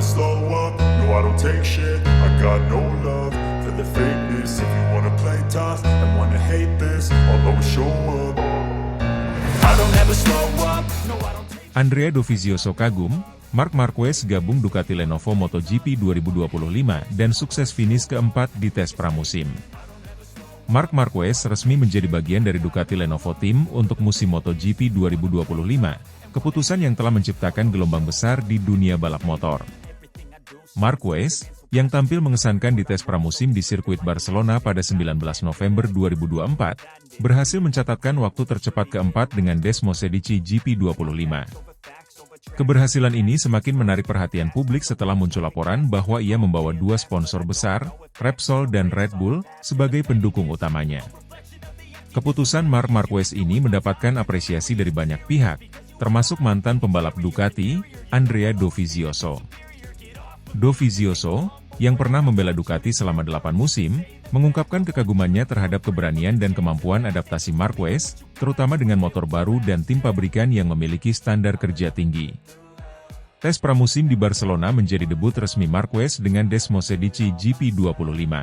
slow up, no I don't take shit. I got no love for the fakeness. If you wanna play tough and wanna hate this, I'll always show up. I don't ever slow up, no I don't take. Andrea Dovizioso kagum, Marc Marquez gabung Ducati Lenovo MotoGP 2025 dan sukses finish keempat di tes pramusim. Marc Marquez resmi menjadi bagian dari Ducati Lenovo Team untuk musim MotoGP 2025, keputusan yang telah menciptakan gelombang besar di dunia balap motor. Marquez, yang tampil mengesankan di tes pramusim di sirkuit Barcelona pada 19 November 2024, berhasil mencatatkan waktu tercepat keempat dengan Desmosedici GP25. Keberhasilan ini semakin menarik perhatian publik setelah muncul laporan bahwa ia membawa dua sponsor besar, Repsol dan Red Bull, sebagai pendukung utamanya. Keputusan Marc Marquez ini mendapatkan apresiasi dari banyak pihak, termasuk mantan pembalap Ducati, Andrea Dovizioso. Dovizioso, yang pernah membela Ducati selama 8 musim, mengungkapkan kekagumannya terhadap keberanian dan kemampuan adaptasi Marquez, terutama dengan motor baru dan tim pabrikan yang memiliki standar kerja tinggi. Tes pramusim di Barcelona menjadi debut resmi Marquez dengan Desmosedici GP25.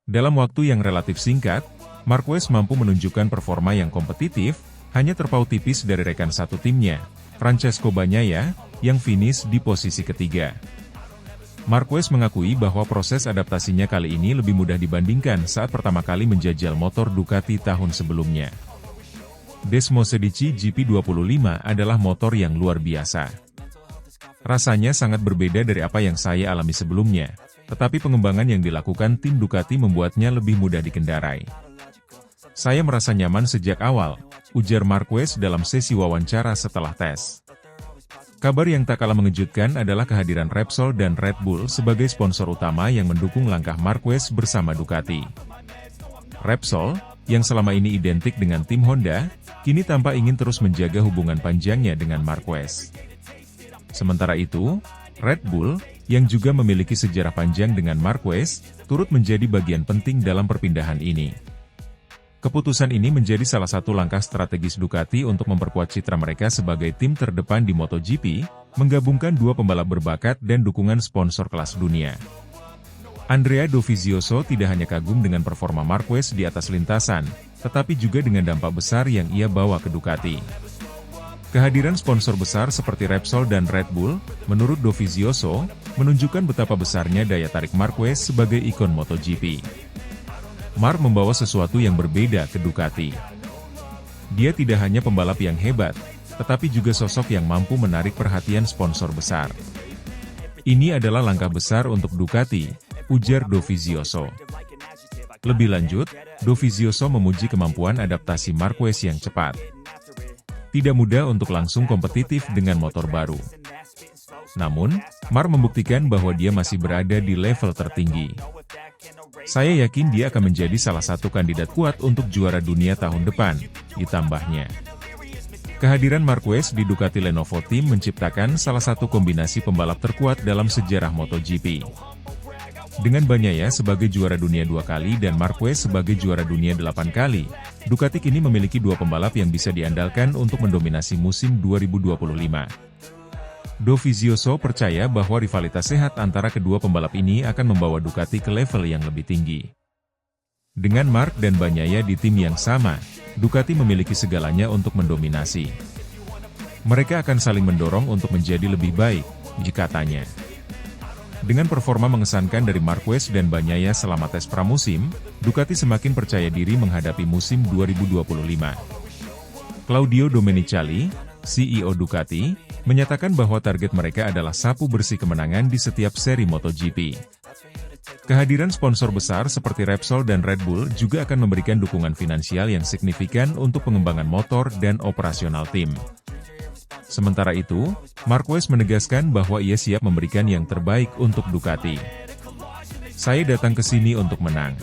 Dalam waktu yang relatif singkat, Marquez mampu menunjukkan performa yang kompetitif, hanya terpaut tipis dari rekan satu timnya, Francesco Bagnaia, yang finish di posisi ketiga. Marquez mengakui bahwa proses adaptasinya kali ini lebih mudah dibandingkan saat pertama kali menjajal motor Ducati tahun sebelumnya. Desmosedici GP25 adalah motor yang luar biasa. Rasanya sangat berbeda dari apa yang saya alami sebelumnya, tetapi pengembangan yang dilakukan tim Ducati membuatnya lebih mudah dikendarai. Saya merasa nyaman sejak awal, ujar Marquez dalam sesi wawancara setelah tes. Kabar yang tak kalah mengejutkan adalah kehadiran Repsol dan Red Bull sebagai sponsor utama yang mendukung langkah Marquez bersama Ducati. Repsol, yang selama ini identik dengan tim Honda, kini tampak ingin terus menjaga hubungan panjangnya dengan Marquez. Sementara itu, Red Bull, yang juga memiliki sejarah panjang dengan Marquez, turut menjadi bagian penting dalam perpindahan ini. Keputusan ini menjadi salah satu langkah strategis Ducati untuk memperkuat citra mereka sebagai tim terdepan di MotoGP, menggabungkan dua pembalap berbakat dan dukungan sponsor kelas dunia. Andrea Dovizioso tidak hanya kagum dengan performa Marquez di atas lintasan, tetapi juga dengan dampak besar yang ia bawa ke Ducati. Kehadiran sponsor besar seperti Repsol dan Red Bull, menurut Dovizioso, menunjukkan betapa besarnya daya tarik Marquez sebagai ikon MotoGP. Marc membawa sesuatu yang berbeda ke Ducati. Dia tidak hanya pembalap yang hebat, tetapi juga sosok yang mampu menarik perhatian sponsor besar. Ini adalah langkah besar untuk Ducati, ujar Dovizioso. Lebih lanjut, Dovizioso memuji kemampuan adaptasi Marquez yang cepat. Tidak mudah untuk langsung kompetitif dengan motor baru. Namun, Marc membuktikan bahwa dia masih berada di level tertinggi. Saya yakin dia akan menjadi salah satu kandidat kuat untuk juara dunia tahun depan, ditambahnya. Kehadiran Marquez di Ducati Lenovo Team menciptakan salah satu kombinasi pembalap terkuat dalam sejarah MotoGP. Dengan Bagnaia sebagai juara dunia 2 kali dan Marquez sebagai juara dunia 8 kali, Ducati kini memiliki dua pembalap yang bisa diandalkan untuk mendominasi musim 2025. Dovizioso percaya bahwa rivalitas sehat antara kedua pembalap ini akan membawa Ducati ke level yang lebih tinggi. Dengan Marc dan Bagnaia di tim yang sama, Ducati memiliki segalanya untuk mendominasi. Mereka akan saling mendorong untuk menjadi lebih baik, katanya. Dengan performa mengesankan dari Marquez dan Bagnaia selama tes pramusim, Ducati semakin percaya diri menghadapi musim 2025. Claudio Domenicali, CEO Ducati, menyatakan bahwa target mereka adalah sapu bersih kemenangan di setiap seri MotoGP. Kehadiran sponsor besar seperti Repsol dan Red Bull juga akan memberikan dukungan finansial yang signifikan untuk pengembangan motor dan operasional tim. Sementara itu, Marquez menegaskan bahwa ia siap memberikan yang terbaik untuk Ducati. Saya datang ke sini untuk menang.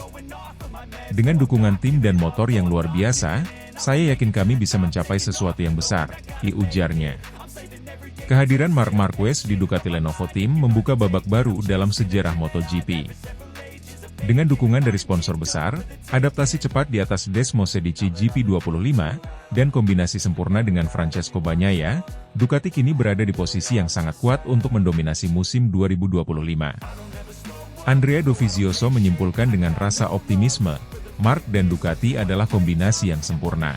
Dengan dukungan tim dan motor yang luar biasa, saya yakin kami bisa mencapai sesuatu yang besar, ujarnya. Kehadiran Marc Marquez di Ducati Lenovo Team membuka babak baru dalam sejarah MotoGP. Dengan dukungan dari sponsor besar, adaptasi cepat di atas Desmosedici GP25, dan kombinasi sempurna dengan Francesco Bagnaia, Ducati kini berada di posisi yang sangat kuat untuk mendominasi musim 2025. Andrea Dovizioso menyimpulkan dengan rasa optimisme, Marc dan Ducati adalah kombinasi yang sempurna.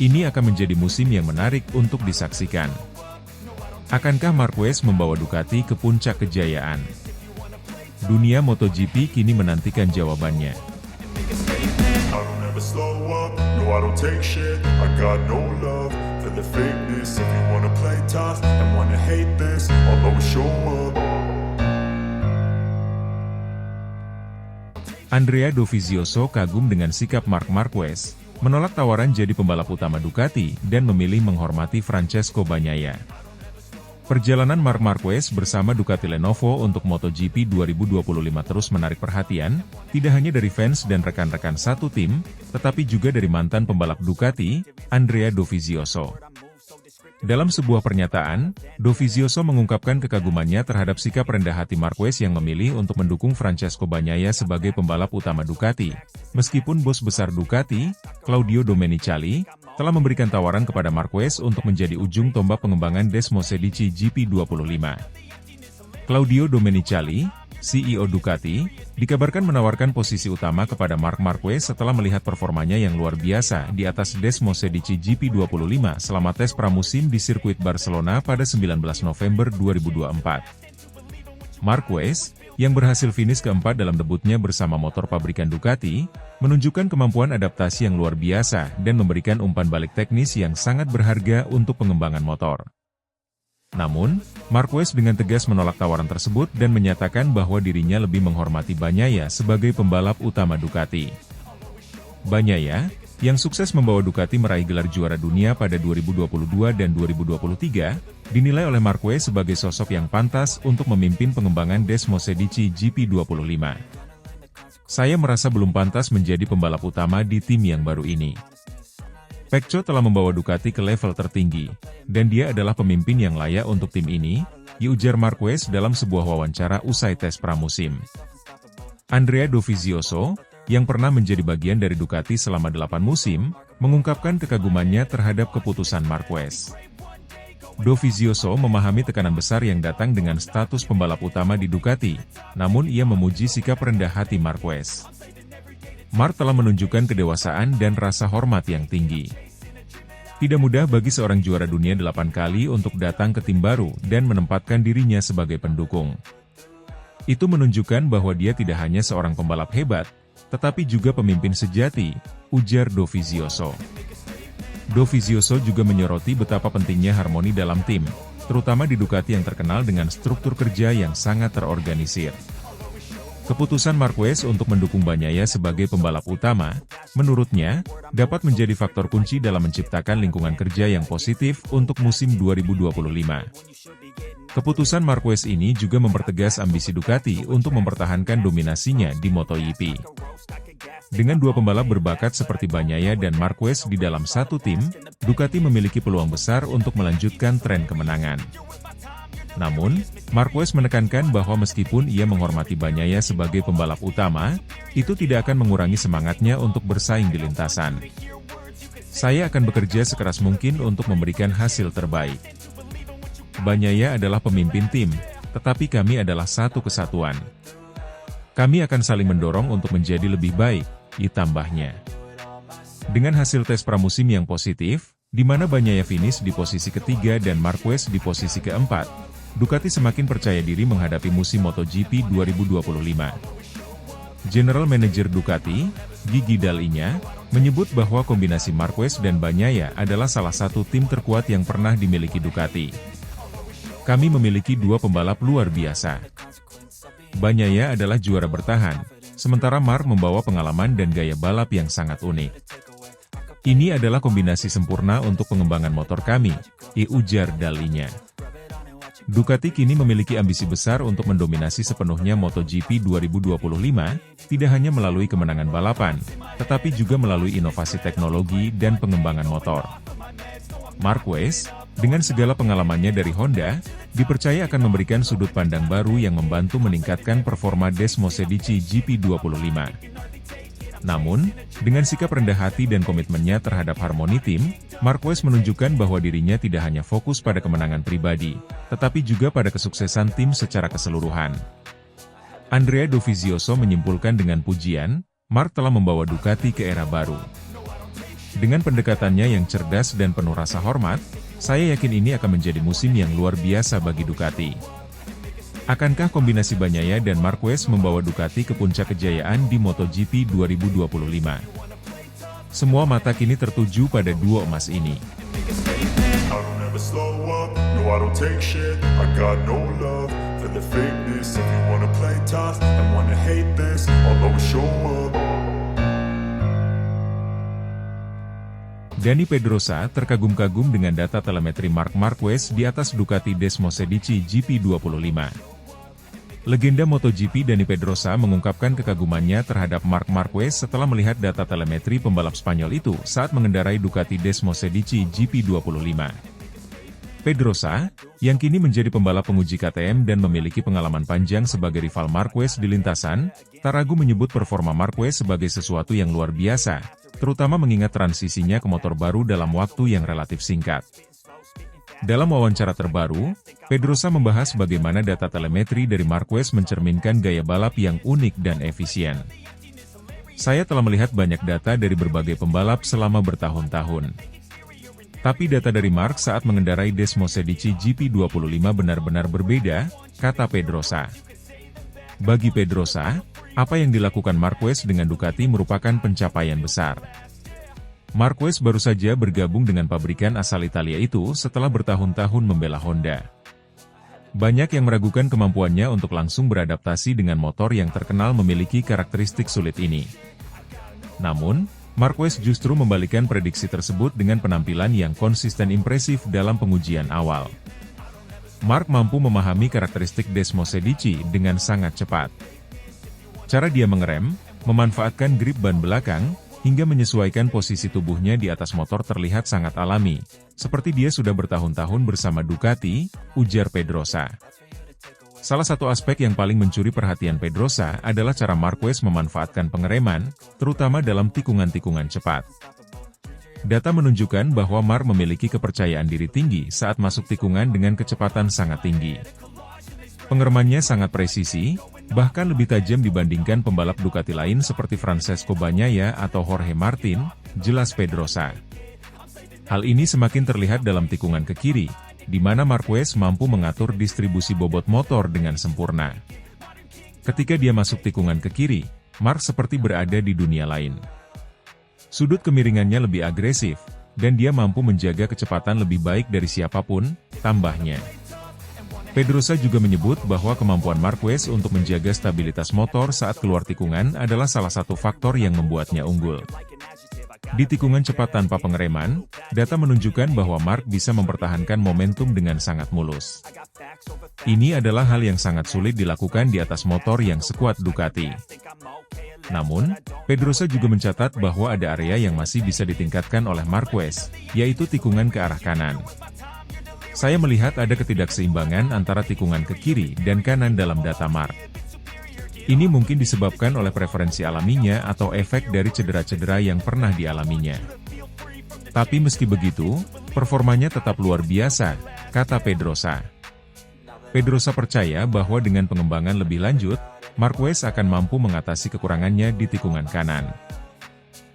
Ini akan menjadi musim yang menarik untuk disaksikan. Akankah Marquez membawa Ducati ke puncak kejayaan? Dunia MotoGP kini menantikan jawabannya. I don't ever slow up, no I don't take shit. I got no love for the fakeness. If you wanna play tough and wanna hate this, I'll always show up. Andrea Dovizioso kagum dengan sikap Marc Marquez, menolak tawaran jadi pembalap utama Ducati dan memilih menghormati Francesco Bagnaia. Perjalanan Marc Marquez bersama Ducati Lenovo untuk MotoGP 2025 terus menarik perhatian, tidak hanya dari fans dan rekan-rekan satu tim, tetapi juga dari mantan pembalap Ducati, Andrea Dovizioso. Dalam sebuah pernyataan, Dovizioso mengungkapkan kekagumannya terhadap sikap rendah hati Marquez yang memilih untuk mendukung Francesco Bagnaia sebagai pembalap utama Ducati, meskipun bos besar Ducati, Claudio Domenicali, telah memberikan tawaran kepada Marquez untuk menjadi ujung tombak pengembangan Desmosedici GP25. Claudio Domenicali, CEO Ducati, dikabarkan menawarkan posisi utama kepada Marc Marquez setelah melihat performanya yang luar biasa di atas Desmosedici GP25 selama tes pramusim di sirkuit Barcelona pada 19 November 2024. Marquez, yang berhasil finish keempat dalam debutnya bersama motor pabrikan Ducati, menunjukkan kemampuan adaptasi yang luar biasa dan memberikan umpan balik teknis yang sangat berharga untuk pengembangan motor. Namun, Marquez dengan tegas menolak tawaran tersebut dan menyatakan bahwa dirinya lebih menghormati Bagnaia sebagai pembalap utama Ducati. Bagnaia, yang sukses membawa Ducati meraih gelar juara dunia pada 2022 dan 2023, dinilai oleh Marquez sebagai sosok yang pantas untuk memimpin pengembangan Desmosedici GP25. Saya merasa belum pantas menjadi pembalap utama di tim yang baru ini. Pecco telah membawa Ducati ke level tertinggi, dan dia adalah pemimpin yang layak untuk tim ini, ujar Marquez dalam sebuah wawancara usai tes pramusim. Andrea Dovizioso, yang pernah menjadi bagian dari Ducati selama 8 musim, mengungkapkan kekagumannya terhadap keputusan Marquez. Dovizioso memahami tekanan besar yang datang dengan status pembalap utama di Ducati, namun ia memuji sikap rendah hati Marquez. Marc telah menunjukkan kedewasaan dan rasa hormat yang tinggi. Tidak mudah bagi seorang juara dunia 8 kali untuk datang ke tim baru dan menempatkan dirinya sebagai pendukung. Itu menunjukkan bahwa dia tidak hanya seorang pembalap hebat, tetapi juga pemimpin sejati, ujar Dovizioso. Dovizioso juga menyoroti betapa pentingnya harmoni dalam tim, terutama di Ducati yang terkenal dengan struktur kerja yang sangat terorganisir. Keputusan Marquez untuk mendukung Bagnaia sebagai pembalap utama, menurutnya, dapat menjadi faktor kunci dalam menciptakan lingkungan kerja yang positif untuk musim 2025. Keputusan Marquez ini juga mempertegas ambisi Ducati untuk mempertahankan dominasinya di MotoGP. Dengan dua pembalap berbakat seperti Bagnaia dan Marquez di dalam satu tim, Ducati memiliki peluang besar untuk melanjutkan tren kemenangan. Namun, Marquez menekankan bahwa meskipun ia menghormati Bagnaia sebagai pembalap utama, itu tidak akan mengurangi semangatnya untuk bersaing di lintasan. Saya akan bekerja sekeras mungkin untuk memberikan hasil terbaik. Bagnaia adalah pemimpin tim, tetapi kami adalah satu kesatuan. Kami akan saling mendorong untuk menjadi lebih baik, ditambahnya. Dengan hasil tes pramusim yang positif, di mana Bagnaia finish di posisi ketiga dan Marquez di posisi keempat, Ducati semakin percaya diri menghadapi musim MotoGP 2025. General Manager Ducati, Gigi Dall'Igna, menyebut bahwa kombinasi Marquez dan Bagnaia adalah salah satu tim terkuat yang pernah dimiliki Ducati. Kami memiliki dua pembalap luar biasa. Bagnaia adalah juara bertahan, sementara Marc membawa pengalaman dan gaya balap yang sangat unik. Ini adalah kombinasi sempurna untuk pengembangan motor kami, ujar Dall'Igna. Ducati kini memiliki ambisi besar untuk mendominasi sepenuhnya MotoGP 2025, tidak hanya melalui kemenangan balapan, tetapi juga melalui inovasi teknologi dan pengembangan motor. Marquez, Dengan segala pengalamannya dari Honda, dipercaya akan memberikan sudut pandang baru yang membantu meningkatkan performa Desmosedici GP25. Namun, dengan sikap rendah hati dan komitmennya terhadap harmoni tim, Marquez menunjukkan bahwa dirinya tidak hanya fokus pada kemenangan pribadi, tetapi juga pada kesuksesan tim secara keseluruhan. Andrea Dovizioso menyimpulkan dengan pujian, Marc telah membawa Ducati ke era baru. Dengan pendekatannya yang cerdas dan penuh rasa hormat, saya yakin ini akan menjadi musim yang luar biasa bagi Ducati. Akankah kombinasi Bagnaia dan Marquez membawa Ducati ke puncak kejayaan di MotoGP 2025? Semua mata kini tertuju pada duo emas ini. I don't ever slow up, no I don't take shit. I got no love for the fakeness. If you wanna play tough and wanna hate this, I'll always show up. Dani Pedrosa terkagum-kagum dengan data telemetri Marc Marquez di atas Ducati Desmosedici GP25. Legenda MotoGP Dani Pedrosa mengungkapkan kekagumannya terhadap Marc Marquez setelah melihat data telemetri pembalap Spanyol itu saat mengendarai Ducati Desmosedici GP25. Pedrosa, yang kini menjadi pembalap penguji KTM dan memiliki pengalaman panjang sebagai rival Marquez di lintasan, tak ragu menyebut performa Marquez sebagai sesuatu yang luar biasa, terutama mengingat transisinya ke motor baru dalam waktu yang relatif singkat. Dalam wawancara terbaru, Pedrosa membahas bagaimana data telemetri dari Marquez mencerminkan gaya balap yang unik dan efisien. Saya telah melihat banyak data dari berbagai pembalap selama bertahun-tahun. Tapi data dari Marc saat mengendarai Desmosedici GP25 benar-benar berbeda, kata Pedrosa. Bagi Pedrosa, apa yang dilakukan Marquez dengan Ducati merupakan pencapaian besar. Marquez baru saja bergabung dengan pabrikan asal Italia itu setelah bertahun-tahun membela Honda. Banyak yang meragukan kemampuannya untuk langsung beradaptasi dengan motor yang terkenal memiliki karakteristik sulit ini. Namun, Marquez justru membalikan prediksi tersebut dengan penampilan yang konsisten impresif dalam pengujian awal. Marc mampu memahami karakteristik Desmosedici dengan sangat cepat. Cara dia mengerem, memanfaatkan grip ban belakang, hingga menyesuaikan posisi tubuhnya di atas motor terlihat sangat alami, seperti dia sudah bertahun-tahun bersama Ducati, ujar Pedrosa. Salah satu aspek yang paling mencuri perhatian Pedrosa adalah cara Marquez memanfaatkan pengereman, terutama dalam tikungan-tikungan cepat. Data menunjukkan bahwa Marc memiliki kepercayaan diri tinggi saat masuk tikungan dengan kecepatan sangat tinggi. Pengeremannya sangat presisi, bahkan lebih tajam dibandingkan pembalap Ducati lain seperti Francesco Bagnaia atau Jorge Martin, jelas Pedrosa. Hal ini semakin terlihat dalam tikungan ke kiri, di mana Marquez mampu mengatur distribusi bobot motor dengan sempurna. Ketika dia masuk tikungan ke kiri, Marc seperti berada di dunia lain. Sudut kemiringannya lebih agresif, dan dia mampu menjaga kecepatan lebih baik dari siapapun, tambahnya. Pedrosa juga menyebut bahwa kemampuan Marquez untuk menjaga stabilitas motor saat keluar tikungan adalah salah satu faktor yang membuatnya unggul. Di tikungan cepat tanpa pengereman, data menunjukkan bahwa Marc bisa mempertahankan momentum dengan sangat mulus. Ini adalah hal yang sangat sulit dilakukan di atas motor yang sekuat Ducati. Namun, Pedrosa juga mencatat bahwa ada area yang masih bisa ditingkatkan oleh Marquez, yaitu tikungan ke arah kanan. Saya melihat ada ketidakseimbangan antara tikungan ke kiri dan kanan dalam data Marc. Ini mungkin disebabkan oleh preferensi alaminya atau efek dari cedera-cedera yang pernah dialaminya. Tapi meski begitu, performanya tetap luar biasa, kata Pedrosa. Pedrosa percaya bahwa dengan pengembangan lebih lanjut, Marquez akan mampu mengatasi kekurangannya di tikungan kanan.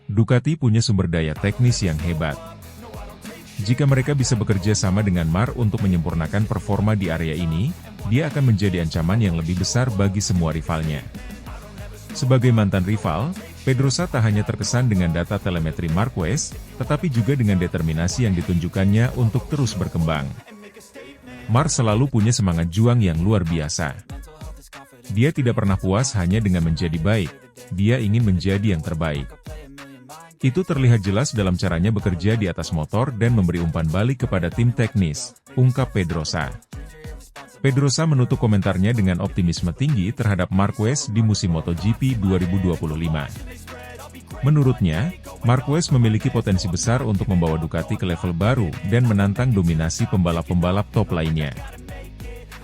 Ducati punya sumber daya teknis yang hebat. Jika mereka bisa bekerja sama dengan Marc untuk menyempurnakan performa di area ini, dia akan menjadi ancaman yang lebih besar bagi semua rivalnya. Sebagai mantan rival, Pedrosa tak hanya terkesan dengan data telemetri Marquez, tetapi juga dengan determinasi yang ditunjukkannya untuk terus berkembang. Marc selalu punya semangat juang yang luar biasa. Dia tidak pernah puas hanya dengan menjadi baik, dia ingin menjadi yang terbaik. Itu terlihat jelas dalam caranya bekerja di atas motor dan memberi umpan balik kepada tim teknis, ungkap Pedrosa. Pedrosa menutup komentarnya dengan optimisme tinggi terhadap Marquez di musim MotoGP 2025. Menurutnya, Marquez memiliki potensi besar untuk membawa Ducati ke level baru dan menantang dominasi pembalap-pembalap top lainnya.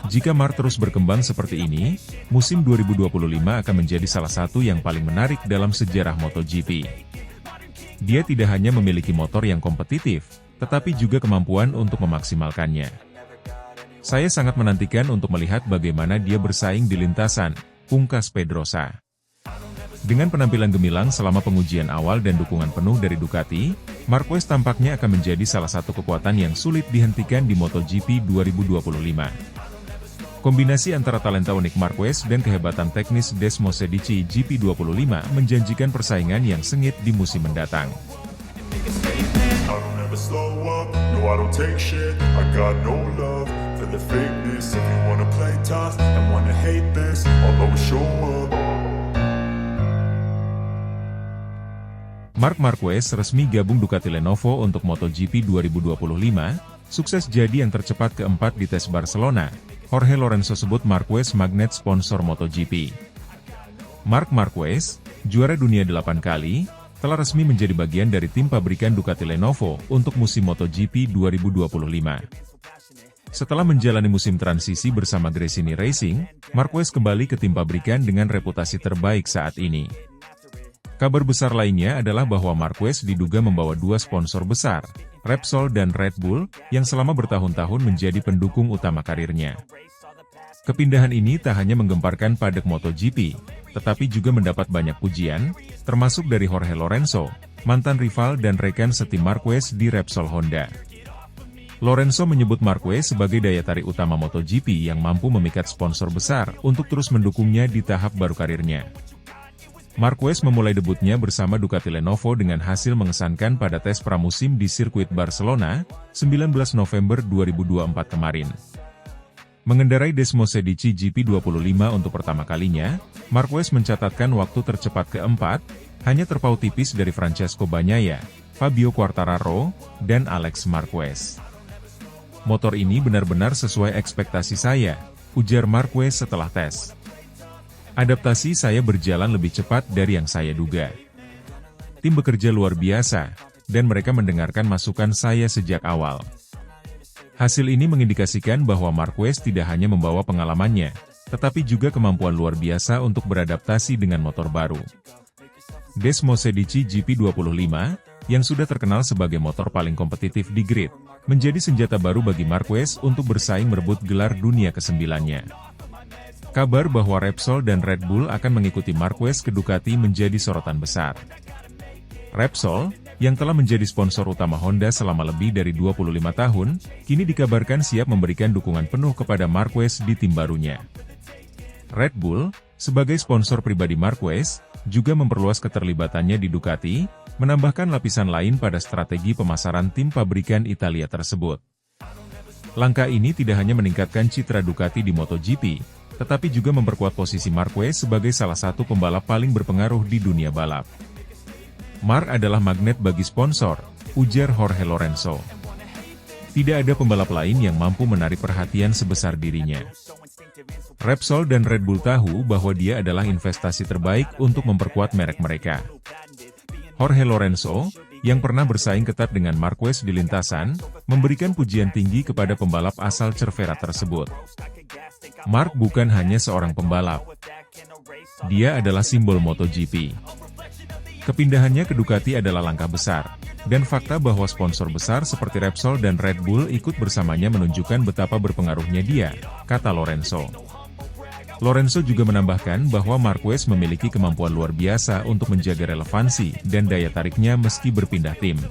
Jika Marc terus berkembang seperti ini, musim 2025 akan menjadi salah satu yang paling menarik dalam sejarah MotoGP. Dia tidak hanya memiliki motor yang kompetitif, tetapi juga kemampuan untuk memaksimalkannya. Saya sangat menantikan untuk melihat bagaimana dia bersaing di lintasan, pungkas Pedrosa. Dengan penampilan gemilang selama pengujian awal dan dukungan penuh dari Ducati, Marquez tampaknya akan menjadi salah satu kekuatan yang sulit dihentikan di MotoGP 2025. Kombinasi antara talenta unik Marquez dan kehebatan teknis Desmosedici GP25 menjanjikan persaingan yang sengit di musim mendatang. I don't ever slow up, no I don't take shit. I got no love for the fakeness. If you wanna play tough and wanna hate this, I'll always show up. Marc Marquez resmi gabung Ducati Lenovo untuk MotoGP 2025, sukses jadi yang tercepat keempat di tes Barcelona. Jorge Lorenzo sebut Marquez magnet sponsor MotoGP. Marc Marquez, juara dunia 8 kali, telah resmi menjadi bagian dari tim pabrikan Ducati Lenovo untuk musim MotoGP 2025. Setelah menjalani musim transisi bersama Gresini Racing, Marquez kembali ke tim pabrikan dengan reputasi terbaik saat ini. Kabar besar lainnya adalah bahwa Marquez diduga membawa dua sponsor besar, Repsol dan Red Bull, yang selama bertahun-tahun menjadi pendukung utama karirnya. Kepindahan ini tak hanya menggemparkan padek MotoGP, tetapi juga mendapat banyak pujian, termasuk dari Jorge Lorenzo, mantan rival dan rekan setim Marquez di Repsol Honda. Lorenzo menyebut Marquez sebagai daya tarik utama MotoGP yang mampu memikat sponsor besar untuk terus mendukungnya di tahap baru karirnya. Marquez memulai debutnya bersama Ducati Lenovo dengan hasil mengesankan pada tes pramusim di sirkuit Barcelona, 19 November 2024 kemarin. Mengendarai Desmosedici GP25 untuk pertama kalinya, Marquez mencatatkan waktu tercepat keempat, hanya terpaut tipis dari Francesco Bagnaia, Fabio Quartararo, dan Alex Marquez. Motor ini benar-benar sesuai ekspektasi saya, ujar Marquez setelah tes. Adaptasi saya berjalan lebih cepat dari yang saya duga. Tim bekerja luar biasa, dan mereka mendengarkan masukan saya sejak awal. Hasil ini mengindikasikan bahwa Marquez tidak hanya membawa pengalamannya, tetapi juga kemampuan luar biasa untuk beradaptasi dengan motor baru. Desmosedici GP25, yang sudah terkenal sebagai motor paling kompetitif di grid, menjadi senjata baru bagi Marquez untuk bersaing merebut gelar dunia ke-9-nya. Kabar bahwa Repsol dan Red Bull akan mengikuti Marquez ke Ducati menjadi sorotan besar. Repsol, yang telah menjadi sponsor utama Honda selama lebih dari 25 tahun, kini dikabarkan siap memberikan dukungan penuh kepada Marquez di tim barunya. Red Bull, sebagai sponsor pribadi Marquez, juga memperluas keterlibatannya di Ducati, menambahkan lapisan lain pada strategi pemasaran tim pabrikan Italia tersebut. Langkah ini tidak hanya meningkatkan citra Ducati di MotoGP, tetapi juga memperkuat posisi Marquez sebagai salah satu pembalap paling berpengaruh di dunia balap. Marc adalah magnet bagi sponsor, ujar Jorge Lorenzo. Tidak ada pembalap lain yang mampu menarik perhatian sebesar dirinya. Repsol dan Red Bull tahu bahwa dia adalah investasi terbaik untuk memperkuat merek mereka. Jorge Lorenzo, yang pernah bersaing ketat dengan Marquez di lintasan, memberikan pujian tinggi kepada pembalap asal Cervera tersebut. Marc bukan hanya seorang pembalap. Dia adalah simbol MotoGP. Kepindahannya ke Ducati adalah langkah besar, dan fakta bahwa sponsor besar seperti Repsol dan Red Bull ikut bersamanya menunjukkan betapa berpengaruhnya dia, kata Lorenzo. Lorenzo juga menambahkan bahwa Marquez memiliki kemampuan luar biasa untuk menjaga relevansi dan daya tariknya meski berpindah tim.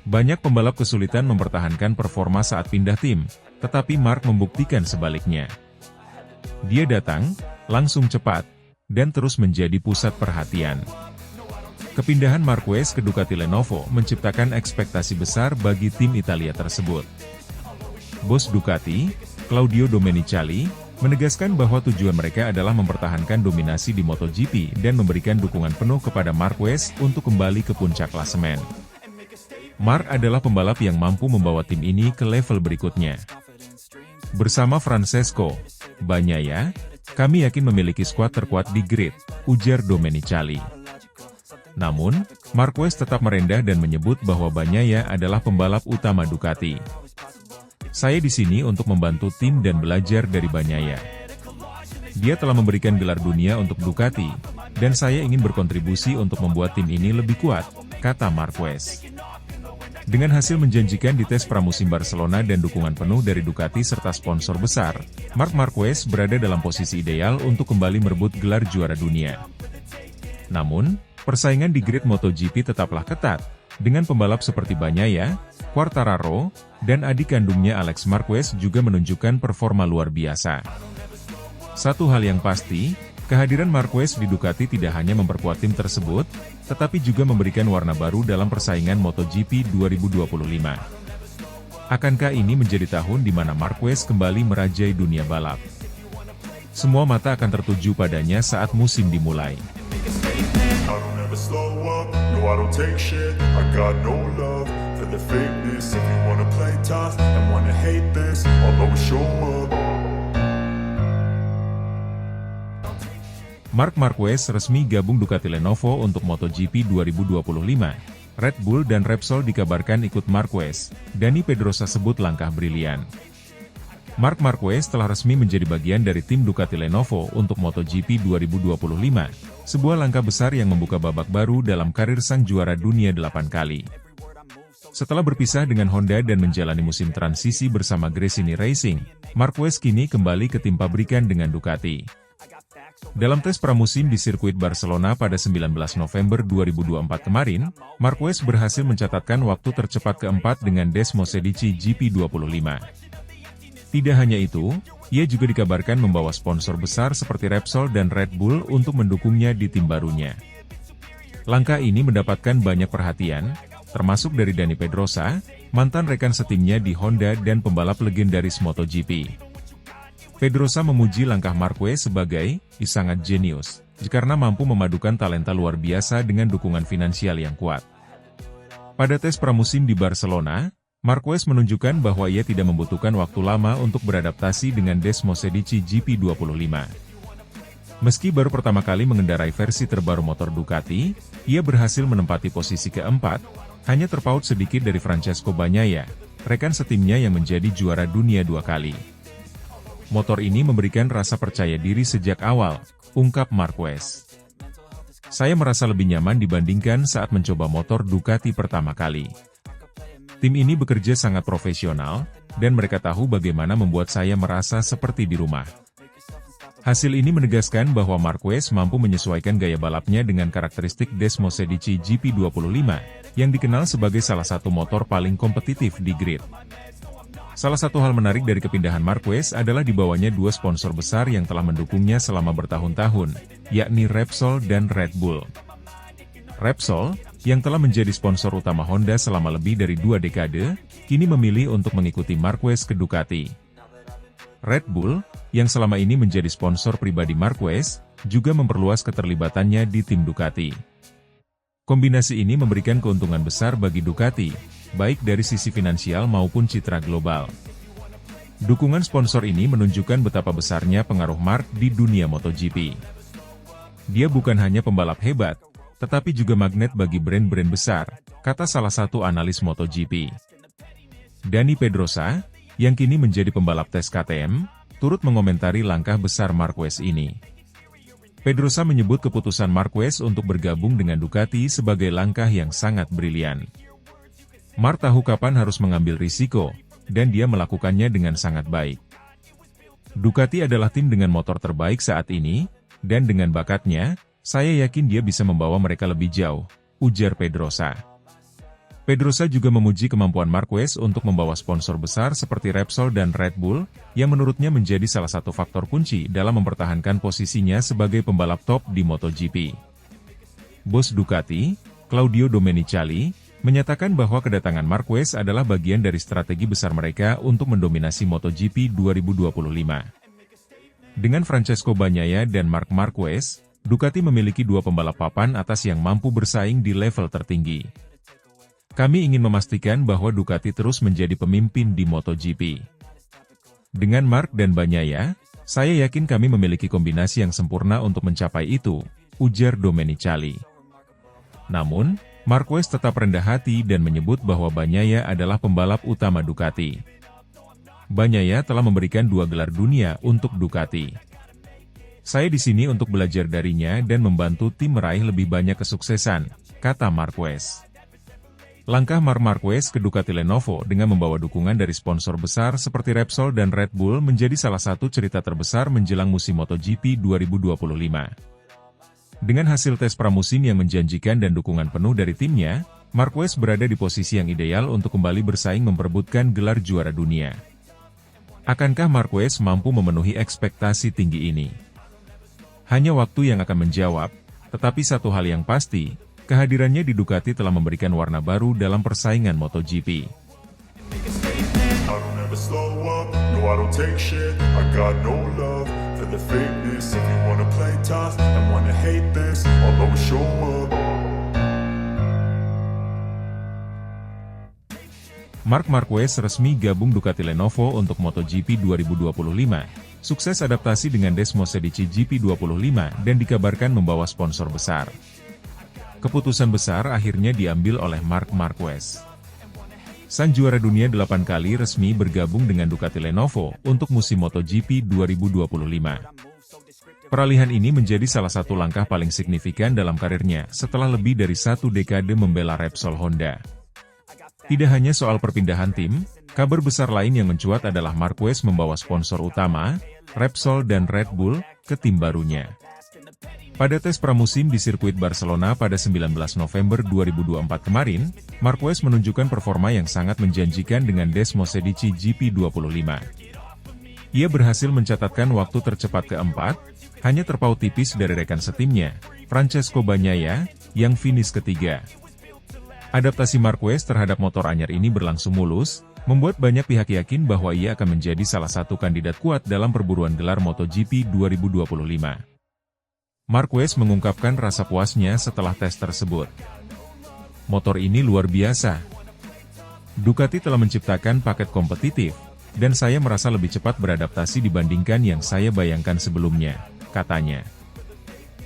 Banyak pembalap kesulitan mempertahankan performa saat pindah tim, tetapi Marc membuktikan sebaliknya. Dia datang, langsung cepat, dan terus menjadi pusat perhatian. Kepindahan Marquez ke Ducati Lenovo menciptakan ekspektasi besar bagi tim Italia tersebut. Bos Ducati, Claudio Domenicali, menegaskan bahwa tujuan mereka adalah mempertahankan dominasi di MotoGP dan memberikan dukungan penuh kepada Marquez untuk kembali ke puncak klasemen. Marc adalah pembalap yang mampu membawa tim ini ke level berikutnya. Bersama Francesco Bagnaia, kami yakin memiliki skuad terkuat di grid, ujar Domenicali. Namun, Marquez tetap merendah dan menyebut bahwa Bagnaia adalah pembalap utama Ducati. Saya di sini untuk membantu tim dan belajar dari Bagnaia. Dia telah memberikan gelar dunia untuk Ducati, dan saya ingin berkontribusi untuk membuat tim ini lebih kuat, kata Marquez. Dengan hasil menjanjikan di tes pramusim Barcelona dan dukungan penuh dari Ducati serta sponsor besar, Marc Marquez berada dalam posisi ideal untuk kembali merebut gelar juara dunia. Namun, persaingan di grid MotoGP tetaplah ketat, dengan pembalap seperti Bagnaia, Quartararo, dan adik kandungnya Alex Marquez juga menunjukkan performa luar biasa. Satu hal yang pasti, kehadiran Marquez di Ducati tidak hanya memperkuat tim tersebut, tetapi juga memberikan warna baru dalam persaingan MotoGP 2025. Akankah ini menjadi tahun di mana Marquez kembali merajai dunia balap? Semua mata akan tertuju padanya saat musim dimulai. Slow up, no I don't take shit, I got no love for the fakeness. If you wanna play tough and wanna hate this, I'll always show up. Marc Marquez resmi gabung Ducati Lenovo untuk MotoGP 2025. Red Bull dan Repsol dikabarkan ikut Marquez. Dani Pedrosa sebut langkah brilian. Marc Marquez telah resmi menjadi bagian dari tim Ducati Lenovo untuk MotoGP 2025, sebuah langkah besar yang membuka babak baru dalam karir sang juara dunia 8 kali. Setelah berpisah dengan Honda dan menjalani musim transisi bersama Gresini Racing, Marquez kini kembali ke tim pabrikan dengan Ducati. Dalam tes pramusim di sirkuit Barcelona pada 19 November 2024 kemarin, Marquez berhasil mencatatkan waktu tercepat keempat dengan Desmosedici GP25. Tidak hanya itu, ia juga dikabarkan membawa sponsor besar seperti Repsol dan Red Bull untuk mendukungnya di tim barunya. Langkah ini mendapatkan banyak perhatian, termasuk dari Dani Pedrosa, mantan rekan setimnya di Honda dan pembalap legendaris MotoGP. Pedrosa memuji langkah Marquez sebagai sangat jenius, karena mampu memadukan talenta luar biasa dengan dukungan finansial yang kuat. Pada tes pramusim di Barcelona, Marquez menunjukkan bahwa ia tidak membutuhkan waktu lama untuk beradaptasi dengan Desmosedici GP25. Meski baru pertama kali mengendarai versi terbaru motor Ducati, ia berhasil menempati posisi keempat, hanya terpaut sedikit dari Francesco Bagnaia, rekan setimnya yang menjadi juara dunia 2 kali. Motor ini memberikan rasa percaya diri sejak awal, ungkap Marquez. Saya merasa lebih nyaman dibandingkan saat mencoba motor Ducati pertama kali. Tim ini bekerja sangat profesional, dan mereka tahu bagaimana membuat saya merasa seperti di rumah. Hasil ini menegaskan bahwa Marquez mampu menyesuaikan gaya balapnya dengan karakteristik Desmosedici GP25, yang dikenal sebagai salah satu motor paling kompetitif di grid. Salah satu hal menarik dari kepindahan Marquez adalah dibawanya dua sponsor besar yang telah mendukungnya selama bertahun-tahun, yakni Repsol dan Red Bull. Repsol, yang telah menjadi sponsor utama Honda selama lebih dari 2 dekade, kini memilih untuk mengikuti Marquez ke Ducati. Red Bull, yang selama ini menjadi sponsor pribadi Marquez, juga memperluas keterlibatannya di tim Ducati. Kombinasi ini memberikan keuntungan besar bagi Ducati, baik dari sisi finansial maupun citra global. Dukungan sponsor ini menunjukkan betapa besarnya pengaruh Marc di dunia MotoGP. Dia bukan hanya pembalap hebat, tetapi juga magnet bagi brand-brand besar, kata salah satu analis MotoGP. Dani Pedrosa, yang kini menjadi pembalap tes KTM, turut mengomentari langkah besar Marquez ini. Pedrosa menyebut keputusan Marquez untuk bergabung dengan Ducati sebagai langkah yang sangat brilian. Marc tahu kapan harus mengambil risiko, dan dia melakukannya dengan sangat baik. Ducati adalah tim dengan motor terbaik saat ini, dan dengan bakatnya, saya yakin dia bisa membawa mereka lebih jauh, ujar Pedrosa. Pedrosa juga memuji kemampuan Marquez untuk membawa sponsor besar seperti Repsol dan Red Bull, yang menurutnya menjadi salah satu faktor kunci dalam mempertahankan posisinya sebagai pembalap top di MotoGP. Bos Ducati, Claudio Domenicali, menyatakan bahwa kedatangan Marquez adalah bagian dari strategi besar mereka untuk mendominasi MotoGP 2025. Dengan Francesco Bagnaia dan Marc Marquez, Ducati memiliki dua pembalap papan atas yang mampu bersaing di level tertinggi. Kami ingin memastikan bahwa Ducati terus menjadi pemimpin di MotoGP. Dengan Marc dan Bagnaia, saya yakin kami memiliki kombinasi yang sempurna untuk mencapai itu, ujar Domenicali. Namun, Marquez tetap rendah hati dan menyebut bahwa Bagnaia adalah pembalap utama Ducati. Bagnaia telah memberikan 2 gelar dunia untuk Ducati. Saya di sini untuk belajar darinya dan membantu tim meraih lebih banyak kesuksesan, kata Marquez. Langkah Marc Marquez ke Ducati Lenovo dengan membawa dukungan dari sponsor besar seperti Repsol dan Red Bull menjadi salah satu cerita terbesar menjelang musim MotoGP 2025. Dengan hasil tes pramusim yang menjanjikan dan dukungan penuh dari timnya, Marquez berada di posisi yang ideal untuk kembali bersaing memperebutkan gelar juara dunia. Akankah Marquez mampu memenuhi ekspektasi tinggi ini? Hanya waktu yang akan menjawab, tetapi satu hal yang pasti, kehadirannya di Ducati telah memberikan warna baru dalam persaingan MotoGP. I don't ever slow up, no I don't take shit. I got no love for the fakeness. If you wanna play tough and wanna hate this, I'll always show up. Marc Marquez resmi gabung Ducati Lenovo untuk MotoGP 2025. Sukses adaptasi dengan Desmosedici GP25 dan dikabarkan membawa sponsor besar. Keputusan besar akhirnya diambil oleh Marc Marquez. Sang juara dunia 8 kali resmi bergabung dengan Ducati Lenovo untuk musim MotoGP 2025. Peralihan ini menjadi salah satu langkah paling signifikan dalam karirnya setelah lebih dari 1 dekade membela Repsol Honda. Tidak hanya soal perpindahan tim, kabar besar lain yang mencuat adalah Marquez membawa sponsor utama, Repsol dan Red Bull, ke tim barunya. Pada tes pramusim di sirkuit Barcelona pada 19 November 2024 kemarin, Marquez menunjukkan performa yang sangat menjanjikan dengan Desmosedici GP25. Ia berhasil mencatatkan waktu tercepat keempat, hanya terpaut tipis dari rekan setimnya, Francesco Bagnaia, yang finish ketiga. Adaptasi Marquez terhadap motor anyar ini berlangsung mulus, membuat banyak pihak yakin bahwa ia akan menjadi salah satu kandidat kuat dalam perburuan gelar MotoGP 2025. Marquez mengungkapkan rasa puasnya setelah tes tersebut. Motor ini luar biasa. Ducati telah menciptakan paket kompetitif, dan saya merasa lebih cepat beradaptasi dibandingkan yang saya bayangkan sebelumnya, katanya.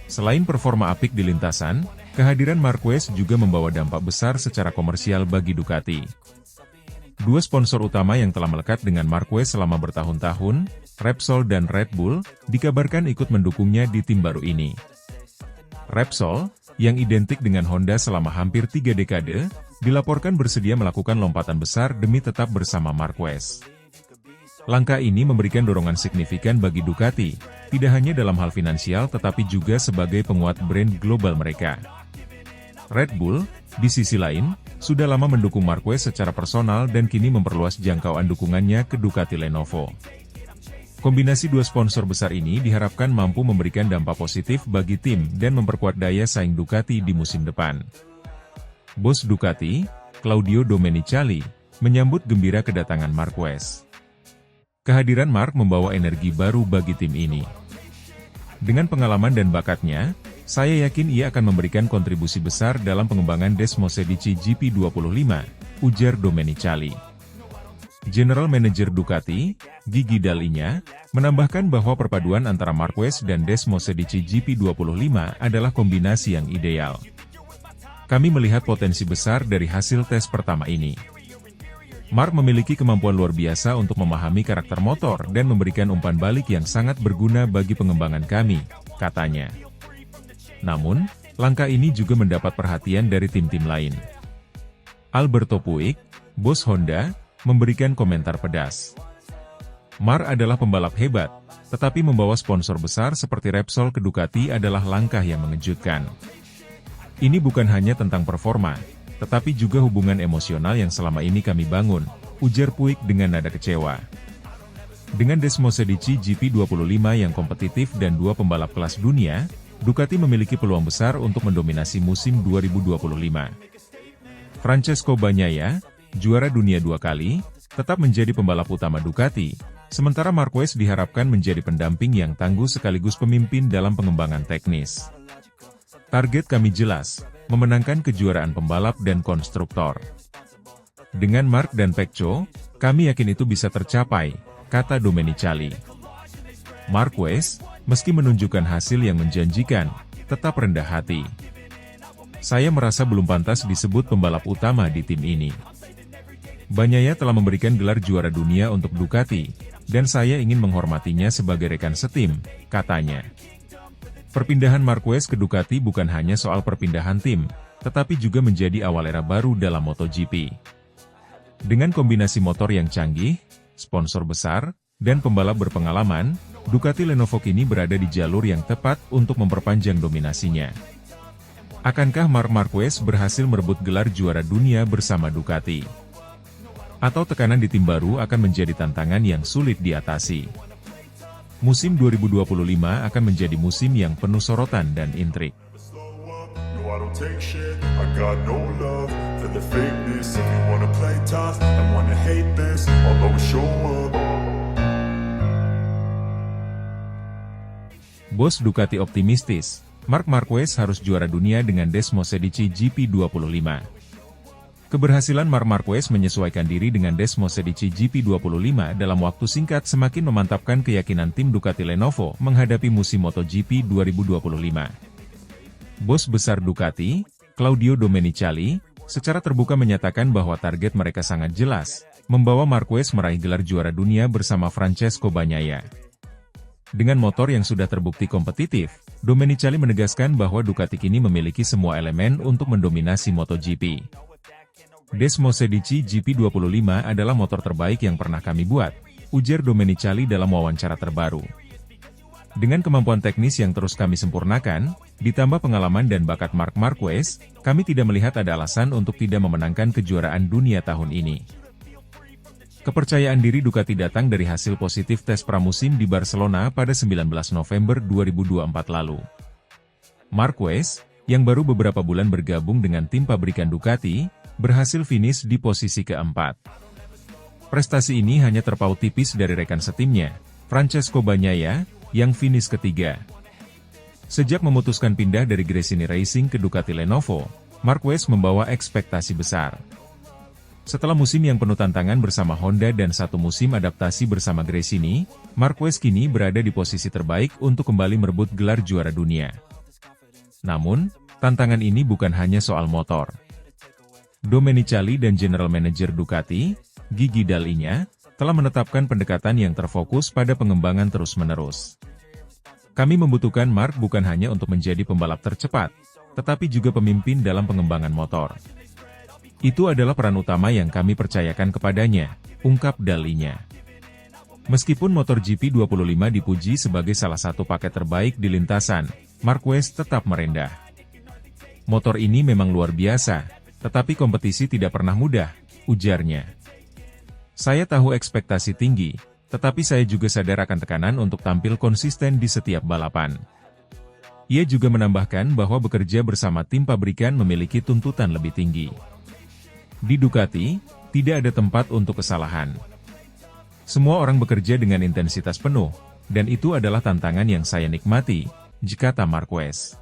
Selain performa apik di lintasan, kehadiran Marquez juga membawa dampak besar secara komersial bagi Ducati. 2 sponsor utama yang telah melekat dengan Marquez selama bertahun-tahun, Repsol dan Red Bull, dikabarkan ikut mendukungnya di tim baru ini. Repsol, yang identik dengan Honda selama hampir 3 dekade, dilaporkan bersedia melakukan lompatan besar demi tetap bersama Marquez. Langkah ini memberikan dorongan signifikan bagi Ducati, tidak hanya dalam hal finansial tetapi juga sebagai penguat brand global mereka. Red Bull, di sisi lain, sudah lama mendukung Marquez secara personal dan kini memperluas jangkauan dukungannya ke Ducati Lenovo. Kombinasi 2 sponsor besar ini diharapkan mampu memberikan dampak positif bagi tim dan memperkuat daya saing Ducati di musim depan. Bos Ducati, Claudio Domenicali, menyambut gembira kedatangan Marquez. Kehadiran Marc membawa energi baru bagi tim ini. Dengan pengalaman dan bakatnya, saya yakin ia akan memberikan kontribusi besar dalam pengembangan Desmosedici GP25, ujar Domenicali. General Manager Ducati, Gigi Dall'Igna, menambahkan bahwa perpaduan antara Marquez dan Desmosedici GP25 adalah kombinasi yang ideal. Kami melihat potensi besar dari hasil tes pertama ini. Marc memiliki kemampuan luar biasa untuk memahami karakter motor dan memberikan umpan balik yang sangat berguna bagi pengembangan kami, katanya. Namun, langkah ini juga mendapat perhatian dari tim-tim lain. Alberto Puig, bos Honda, memberikan komentar pedas. Marc adalah pembalap hebat, tetapi membawa sponsor besar seperti Repsol ke Ducati adalah langkah yang mengejutkan. Ini bukan hanya tentang performa, tetapi juga hubungan emosional yang selama ini kami bangun, ujar Puig dengan nada kecewa. Dengan Desmosedici GP25 yang kompetitif dan 2 pembalap kelas dunia, Ducati memiliki peluang besar untuk mendominasi musim 2025. Francesco Bagnaia, juara dunia 2 kali, tetap menjadi pembalap utama Ducati, sementara Marquez diharapkan menjadi pendamping yang tangguh sekaligus pemimpin dalam pengembangan teknis. Target kami jelas, memenangkan kejuaraan pembalap dan konstruktor. Dengan Marc dan Pecco, kami yakin itu bisa tercapai, kata Domenicali. Marquez, meski menunjukkan hasil yang menjanjikan, tetap rendah hati. Saya merasa belum pantas disebut pembalap utama di tim ini. Bagnaia telah memberikan gelar juara dunia untuk Ducati, dan saya ingin menghormatinya sebagai rekan setim, katanya. Perpindahan Marquez ke Ducati bukan hanya soal perpindahan tim, tetapi juga menjadi awal era baru dalam MotoGP. Dengan kombinasi motor yang canggih, sponsor besar, dan pembalap berpengalaman, Ducati Lenovo kini berada di jalur yang tepat untuk memperpanjang dominasinya. Akankah Marc Marquez berhasil merebut gelar juara dunia bersama Ducati? Atau tekanan di tim baru akan menjadi tantangan yang sulit diatasi? Musim 2025 akan menjadi musim yang penuh sorotan dan intrik. No, I don't take shit. I got no love for the fakeness. If you wanna play tough and wanna hate this, I'll always show up. Bos Ducati optimistis, Marc Marquez harus juara dunia dengan Desmosedici GP25. Keberhasilan Marc Marquez menyesuaikan diri dengan Desmosedici GP25 dalam waktu singkat semakin memantapkan keyakinan tim Ducati Lenovo menghadapi musim MotoGP 2025. Bos besar Ducati, Claudio Domenicali, secara terbuka menyatakan bahwa target mereka sangat jelas, membawa Marquez meraih gelar juara dunia bersama Francesco Bagnaia. Dengan motor yang sudah terbukti kompetitif, Domenicali menegaskan bahwa Ducati kini memiliki semua elemen untuk mendominasi MotoGP. Desmosedici GP25 adalah motor terbaik yang pernah kami buat, ujar Domenicali dalam wawancara terbaru. Dengan kemampuan teknis yang terus kami sempurnakan, ditambah pengalaman dan bakat Marc Marquez, kami tidak melihat ada alasan untuk tidak memenangkan kejuaraan dunia tahun ini. Kepercayaan diri Ducati datang dari hasil positif tes pramusim di Barcelona pada 19 November 2024 lalu. Marquez, yang baru beberapa bulan bergabung dengan tim pabrikan Ducati, berhasil finish di posisi keempat. Prestasi ini hanya terpaut tipis dari rekan setimnya, Francesco Bagnaia, yang finish ketiga. Sejak memutuskan pindah dari Gresini Racing ke Ducati Lenovo, Marquez membawa ekspektasi besar. Setelah musim yang penuh tantangan bersama Honda dan satu musim adaptasi bersama Gresini, Marquez kini berada di posisi terbaik untuk kembali merebut gelar juara dunia. Namun, tantangan ini bukan hanya soal motor. Domenicali dan General Manager Ducati, Gigi Dall'Igna, telah menetapkan pendekatan yang terfokus pada pengembangan terus-menerus. Kami membutuhkan Marc bukan hanya untuk menjadi pembalap tercepat, tetapi juga pemimpin dalam pengembangan motor. Itu adalah peran utama yang kami percayakan kepadanya, ungkap Dall'Igna. Meskipun motor GP25 dipuji sebagai salah satu paket terbaik di lintasan, Marquez tetap merendah. Motor ini memang luar biasa, tetapi kompetisi tidak pernah mudah, ujarnya. Saya tahu ekspektasi tinggi, tetapi saya juga sadar akan tekanan untuk tampil konsisten di setiap balapan. Ia juga menambahkan bahwa bekerja bersama tim pabrikan memiliki tuntutan lebih tinggi. Di Ducati, tidak ada tempat untuk kesalahan. Semua orang bekerja dengan intensitas penuh, dan itu adalah tantangan yang saya nikmati, kata Marquez.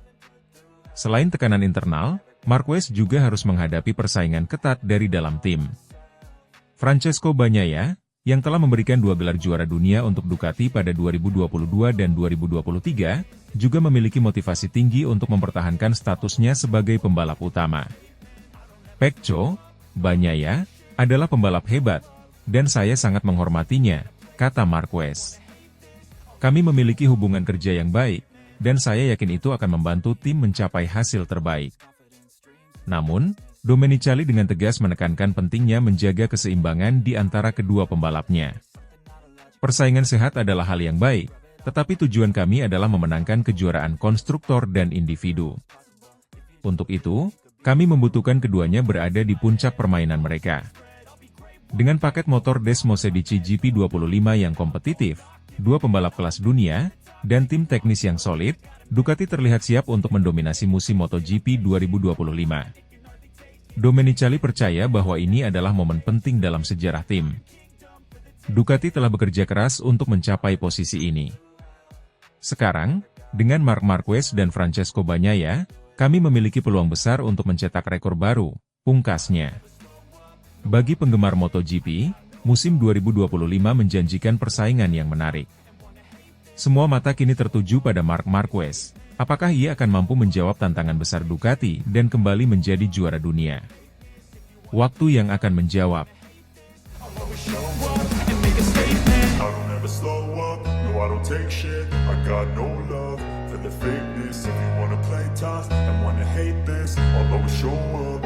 Selain tekanan internal, Marquez juga harus menghadapi persaingan ketat dari dalam tim. Francesco Bagnaia, yang telah memberikan 2 gelar juara dunia untuk Ducati pada 2022 dan 2023, juga memiliki motivasi tinggi untuk mempertahankan statusnya sebagai pembalap utama. Pecco, Bagnaia, adalah pembalap hebat, dan saya sangat menghormatinya, kata Marquez. Kami memiliki hubungan kerja yang baik, dan saya yakin itu akan membantu tim mencapai hasil terbaik. Namun, Domenicali dengan tegas menekankan pentingnya menjaga keseimbangan di antara kedua pembalapnya. Persaingan sehat adalah hal yang baik, tetapi tujuan kami adalah memenangkan kejuaraan konstruktor dan individu. Untuk itu, kami membutuhkan keduanya berada di puncak permainan mereka. Dengan paket motor Desmosedici GP25 yang kompetitif, 2 pembalap kelas dunia, dan tim teknis yang solid, Ducati terlihat siap untuk mendominasi musim MotoGP 2025. Domenicali percaya bahwa ini adalah momen penting dalam sejarah tim. Ducati telah bekerja keras untuk mencapai posisi ini. Sekarang, dengan Marc Marquez dan Francesco Bagnaia, kami memiliki peluang besar untuk mencetak rekor baru, pungkasnya. Bagi penggemar MotoGP, musim 2025 menjanjikan persaingan yang menarik. Semua mata kini tertuju pada Marc Marquez. Apakah ia akan mampu menjawab tantangan besar Ducati dan kembali menjadi juara dunia? Waktu yang akan menjawab. I don't ever slow up, no I don't take shit. I got no love for the fakeness. If you wanna play tough and wanna hate this, I'll always show up.